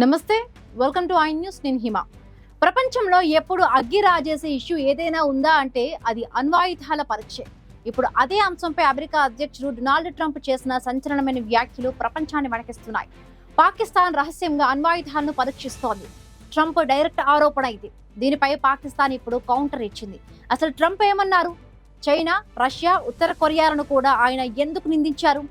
నమస్తే, welcome to I news. నేను హిమ. ప్రపంచంలో ఎప్పుడు అగ్గి రాజేసే ఇష్యూ ఏదైనా ఉందా అంటే అది అణ్వాయుధాల పరీక్షే. ఇప్పుడు అదే అంశంపై అమెరికా అధ్యక్షుడు డొనాల్డ్ ట్రంప్ చేసిన సంచలనమైన వ్యాఖ్యలు ప్రపంచాన్ని వణికిస్తున్నాయి. పాకిస్తాన్ రహస్యంగా అణ్వాయుధాలను పరీక్షిస్తోంది. ట్రంప్ డైరెక్ట్ ఆరోపణ ఇది. దీనిపై పాకిస్తాన్ ఇప్పుడు కౌంటర్ ఇచ్చింది. అసలు ట్రంప్ ఏమన్నారు? చైనా, రష్యా, ఉత్తర కొరియాలను కూడా ఆయన ఎందుకు నిందించారు?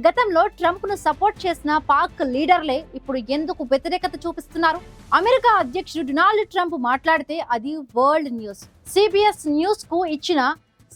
గతంలో ట్రంప్ ను సపోర్ట్ చేసిన పాక్ లీడర్లే ఇప్పుడు ఎందుకు వ్యతిరేకత చూపిస్తున్నారు? అమెరికా అధ్యక్షుడు డొనాల్డ్ ట్రంప్ మాట్లాడితే అది వరల్డ్ న్యూస్. సిబిఎస్ న్యూస్ కు ఇచ్చిన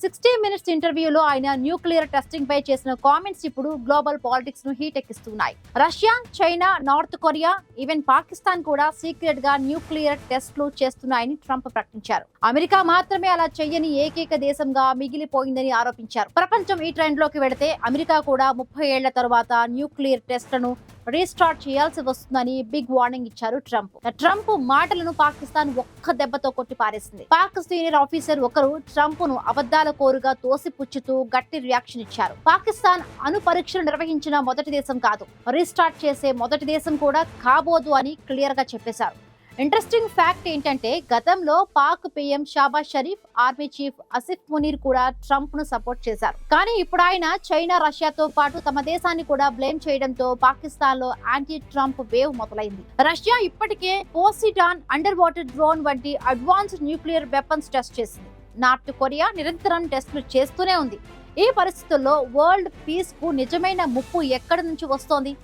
60 మినిట్స్ ఇంటర్వ్యూలో ఆయన న్యూక్లియర్ టెస్టింగ్ పై చేసిన కామెంట్స్ ఇప్పుడు గ్లోబల్ పాలిటిక్స్ ను హీట్ ఎక్కిస్తున్నాయి. Russia, China, North Korea, even Pakistan కూడా సీక్రెట్ గా న్యూక్లియర్ టెస్ట్లు చేస్తున్నాయని ట్రంప్ ప్రకటించారు. అమెరికా మాత్రమే అలా చెయ్యని ఏకైక దేశంగా మిగిలిపోయిందని ఆరోపించారు. ప్రపంచం ఈ ట్రెండ్ లోకి వెళితే అమెరికా కూడా 30 ఏళ్ల తర్వాత న్యూక్లియర్ టెస్ట్లను రీస్టార్ట్ చేయాల్సి వస్తుందని బిగ్ వార్నింగ్ ఇచ్చారు ట్రంప్. ట్రంప్ మాటలను పాకిస్తాన్ ఒక్క దెబ్బతో కొట్టి పారేసింది. పాక్ సీనియర్ ఆఫీసర్ ఒకరు ట్రంప్ ను అబద్ధాల కోరుగా తోసిపుచ్చుతూ గట్టి రియాక్షన్ ఇచ్చారు. పాకిస్తాన్ అణు పరీక్షలు నిర్వహించిన మొదటి దేశం కాదు, రీస్టార్ట్ చేసే మొదటి దేశం కూడా కాబోదు అని క్లియర్ గా చెప్పేశారు. ఇంట్రెస్టింగ్ ఫ్యాక్ట్ ఏంటంటే గతంలో Pak PM Shahbaz Sharif, army chief Asif Munir కూడా ట్రంప్ ను సపోర్ట్ చేశారు. కానీ ఇప్పుడు ఆయన చైనా, రష్యాతో పాటు తమ దేశాన్ని కూడా బ్లేమ్ చేయడంతో పాకిస్తాన్ లో యాంటీ ట్రంప్ వేవ్ మొదలైంది. రష్యా ఇప్పటికే పోసిడాన్ అండర్ వాటర్ డ్రోన్ వంటి అడ్వాన్స్డ్ న్యూక్లియర్ వెపన్స్ టెస్ట్ చేసింది. నార్త్ కొరియా నిరంతరం టెస్టులు చేస్తూనే ఉంది. ఈ పరిస్థితుల్లో వరల్డ్ పీస్ కు నిజమైన ముప్పు ఎక్కడి నుంచి వస్తోంది?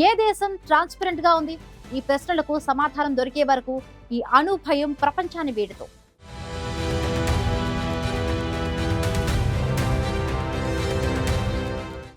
ఏ దేశం ట్రాన్స్పరెంట్ గా ఉంది? ఈ ప్రశ్నలకు సమాధానం దొరికే వరకు ఈ అణు భయం ప్రపంచాన్ని వీడుతూ